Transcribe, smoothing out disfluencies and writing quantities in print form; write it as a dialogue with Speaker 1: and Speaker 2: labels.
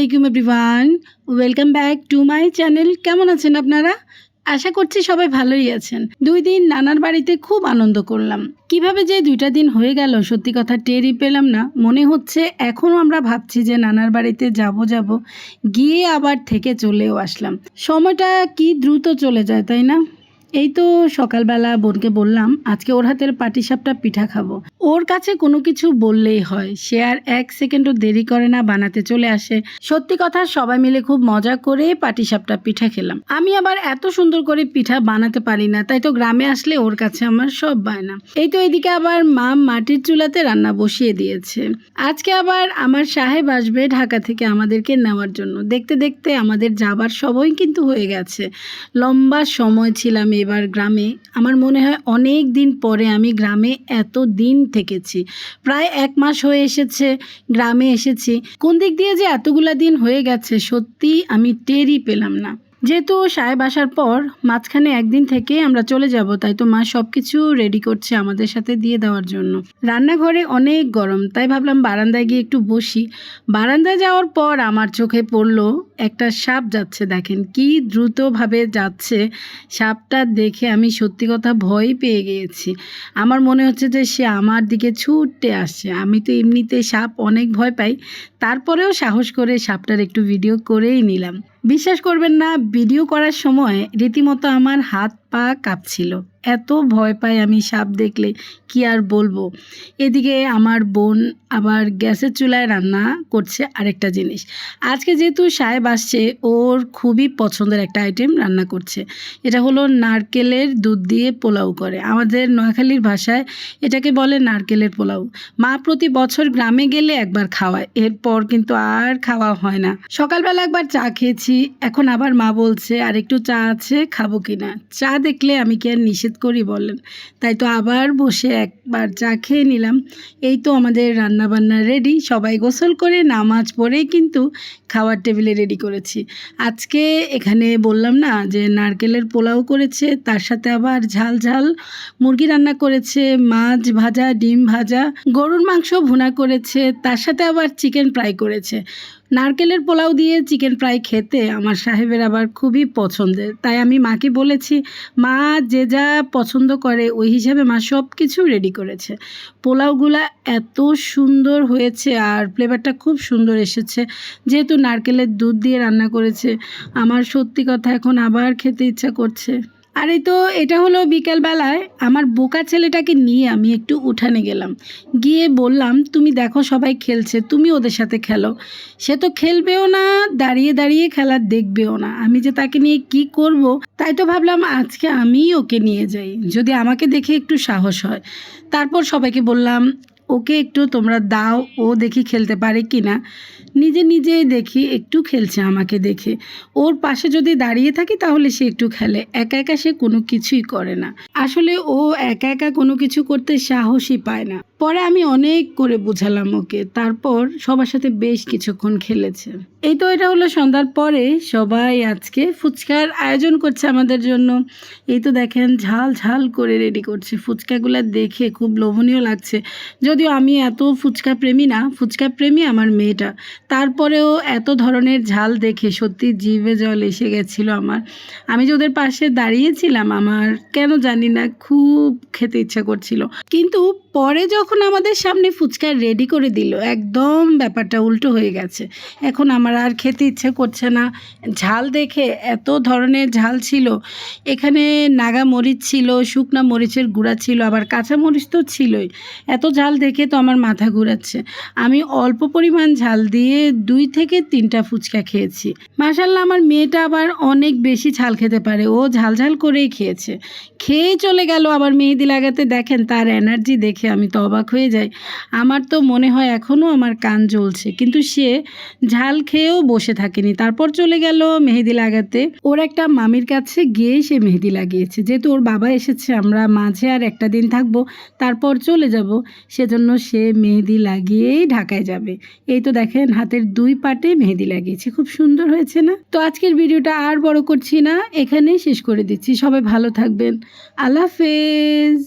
Speaker 1: আলাইকুম everyone, welcome back to my channel. কেমন আছেন আপনারা? আশা করছি সবাই ভালোই আছেন। 2 দিন নানার বাড়িতে খুব আনন্দ করলাম। কিভাবে যে 2টা দিন হয়ে গেল সত্যি কথা টেরই পেলাম না। মনে হচ্ছে এখনও আমরা ভাবছি যে নানার বাড়িতে যাব, গিয়ে আবার থেকে চলেও আসলাম। সময়টা কি দ্রুত চলে যায়, তাই না? এই তো সকালবেলা বোনকে বললাম আজকে ওর হাতের পাটিসাপটা পিঠা খাবো। ওর কাছে কোনো কিছু বললেই হয়, সে আর 1 সেকেন্ডও দেরি করে না, বানাতে চলে আসে। সত্যি কথা সবাই মিলে খুব মজা করে পাটিসাপটা পিঠা খেলাম। আমি আবার এত সুন্দর করে পিঠা বানাতে পারি না, তাই তো গ্রামে আসলে ওর কাছে আমার সব বায়না। এই তো এদিকে আবার মা মাটির চুলাতে রান্না বসিয়ে দিয়েছে। আজকে আবার আমার সাহেব আসবে ঢাকা থেকে আমাদেরকে নেওয়ার জন্য। দেখতে দেখতে আমাদের যাবার সময় কিন্তু হয়ে গেছে। লম্বা সময় ছিলাম এবার গ্রামে। আমার মনে হয় অনেক দিন পরে আমি গ্রামে এত দিন থেকেছি। প্রায় 1 মাস হয়ে এসেছে গ্রামে এসেছি। কোন দিক দিয়ে যে এতগুলা দিন হয়ে গেছে সত্যি আমি টেরই পেলাম না। যেহেতু সাহেব আসার পর মাঝখানে একদিন থেকে আমরা চলে যাব, তাই তো মা সব কিছু রেডি করছে আমাদের সাথে দিয়ে দেওয়ার জন্য। রান্নাঘরে অনেক গরম, তাই ভাবলাম বারান্দায় গিয়ে একটু বসি। বারান্দায় যাওয়ার পর আমার চোখে পড়লো একটা সাপ যাচ্ছে। দেখেন কি দ্রুতভাবে যাচ্ছে। সাপটা দেখে আমি সত্যি কথা ভয় পেয়ে গিয়েছি। আমার মনে হচ্ছে যে সে আমার দিকে ছুটে আসছে। আমি তো এমনিতে সাপ অনেক ভয় পাই, তারপরেও সাহস করে সাপটার একটু ভিডিও করেই নিলাম। বিশ্বাস করবেন না, ভিডিও করার সময় রীতিমতো আমার হাত পা কাঁপছিল। এত ভয় পাই আমি সাপ দেখলে, কি আর বলবো। এদিকে আমার বোন আবার গ্যাসের চুলায় রান্না করছে আরেকটা জিনিস। আজকে যেহেতু সাহেব আসছে, ওর খুবই পছন্দের একটা আইটেম রান্না করছে। এটা হলো নারকেলের দুধ দিয়ে পোলাও করে। আমাদের নোয়াখালীর ভাষায় এটাকে বলে নারকেলের পোলাও। মা প্রতি বছর গ্রামে গেলে একবার খাওয়ায়, এরপর কিন্তু আর খাওয়া হয় না। সকালবেলা একবার চা খেয়েছি, এখন আবার মা বলছে আর একটু চা আছে, খাবো কিনা। চা দেখলে আমি কি আর নিষেধ করি বলেন? তাই তো আবার বসে একবার চা খেয়ে নিলাম। এই তো আমাদের রান্নাবান্না রেডি। সবাই গোসল করে নামাজ পড়েই কিন্তু খাওয়ার টেবিলে রেডি করেছি। আজকে এখানে বললাম না যে নারকেলের পোলাও করেছে, তার সাথে আবার ঝাল ঝাল মুরগি রান্না করেছে, মাছ ভাজা, ডিম ভাজা, গরুর মাংস ভুনা করেছে, তার সাথে আবার চিকেন ফ্রাই করেছে। নারকেলের পোলাও দিয়ে চিকেন ফ্রাই খেতে আমার সাহেবের আবার খুবই পছন্দের, তাই আমি মাকে বলেছি মা যে যা পছন্দ করে ওই হিসাবে মা সব কিছু রেডি করেছে। পোলাওগুলা এত সুন্দর হয়েছে আর ফ্লেভারটা খুব সুন্দর এসেছে। যেহেতু নারকেলের দুধ দিয়ে রান্না করেছে, আমার সত্যি কথা এখন আবার খেতে ইচ্ছা করছে। আর এই তো এটা হলো বিকেলবেলায় আমার বোকা ছেলেটাকে নিয়ে আমি একটু উঠানে গেলাম। গিয়ে বললাম তুমি দেখো সবাই খেলছে, তুমি ওদের সাথে খেলো। সে তো খেলবেও না, দাঁড়িয়ে দাঁড়িয়ে খেলা দেখবেও না। আমি যে তাকে নিয়ে কি করব, তাই তো ভাবলাম আজকে আমিই ওকে নিয়ে যাই, যদি আমাকে দেখে একটু সাহস হয়। তারপর সবাইকে বললাম ওকে একটু তোমরা দাও, ও দেখি খেলতে পারে কি না। নিজে নিজেই দেখি একটু খেলছে আমাকে দেখে। ওর পাশে যদি দাঁড়িয়ে থাকি তাহলে সে একটু খেলে, একা একা সে কোনো কিছুই করে না। আসলে ও একা একা কোনো কিছু করতে সাহসই পায় না। পরে আমি অনেক করে বুঝালাম ওকে, তারপর সবার সাথে বেশ কিছুক্ষণ খেলেছে। এই তো এটা হলো সন্ধ্যার পরে সবাই আজকে ফুচকার আয়োজন করছে আমাদের জন্য। এই তো দেখেন ঝাল ঝাল করে রেডি করছে। ফুচকাগুলো দেখে খুব লোভনীয় লাগছে। যদিও আমি এত ফুচকা প্রেমী না, ফুচকা প্রেমী আমার মেয়েটা। তারপরেও এত ধরনের ঝাল দেখে সত্যি জিভে জল এসে গেছিল আমার। আমি যে ওদের পাশে দাঁড়িয়েছিলাম, আমার কেন জানি না খুব খেতে ইচ্ছা করছিল। কিন্তু পরে যখন আমাদের সামনে ফুচকা রেডি করে দিল, একদম ব্যাপারটা উল্টো হয়ে গেছে। এখন আমার আর খেতে ইচ্ছে করছে না। ঝাল দেখে এত ধরনের ঝাল ছিল, এখানে নাগা মরিচ ছিল, শুকনা মরিচের গুঁড়া ছিল, আবার কাঁচা মরিচ তো ছিলই। এত ঝাল দেখে তো আমার মাথা ঘুরাচ্ছে। আমি অল্প পরিমাণ ঝাল দিয়ে 2 থেকে 3টা ফুচকা খেয়েছি। মাশাআল্লাহ আমার মেয়েটা আবার অনেক বেশি ঝাল খেতে পারে, ও ঝাল ঝাল করেই খেয়েছে। খেয়ে চলে গেল আবার মেহেদি লাগাতে। দেখেন তার এনার্জি দেখে আমি তো অবাক হয়ে যাই। আমার তো মনে হয় এখনও আমার কান জ্বলছে, কিন্তু সে ঝাল খেয়েও বসে থাকেনি, তারপর চলে গেল মেহেদি লাগাতে। ওর একটা মামির কাছে গিয়ে সে মেহেদি লাগিয়েছে। যেহেতু ওর বাবা এসেছে, আমরা মাঝে আর একটা দিন থাকবো, তারপর চলে যাব, সেজন্য সে মেহেদি লাগিয়েই ঢাকায় যাবে। এই তো দেখেন হাতের 2 পাটে মেহেদি লাগিয়েছি, খুব সুন্দর হয়েছে না? তো আজকের ভিডিওটা আর বড় করছি না, এখানেই শেষ করে দিচ্ছি। সবাই ভালো থাকবেন। আল্লাহ হাফেজ।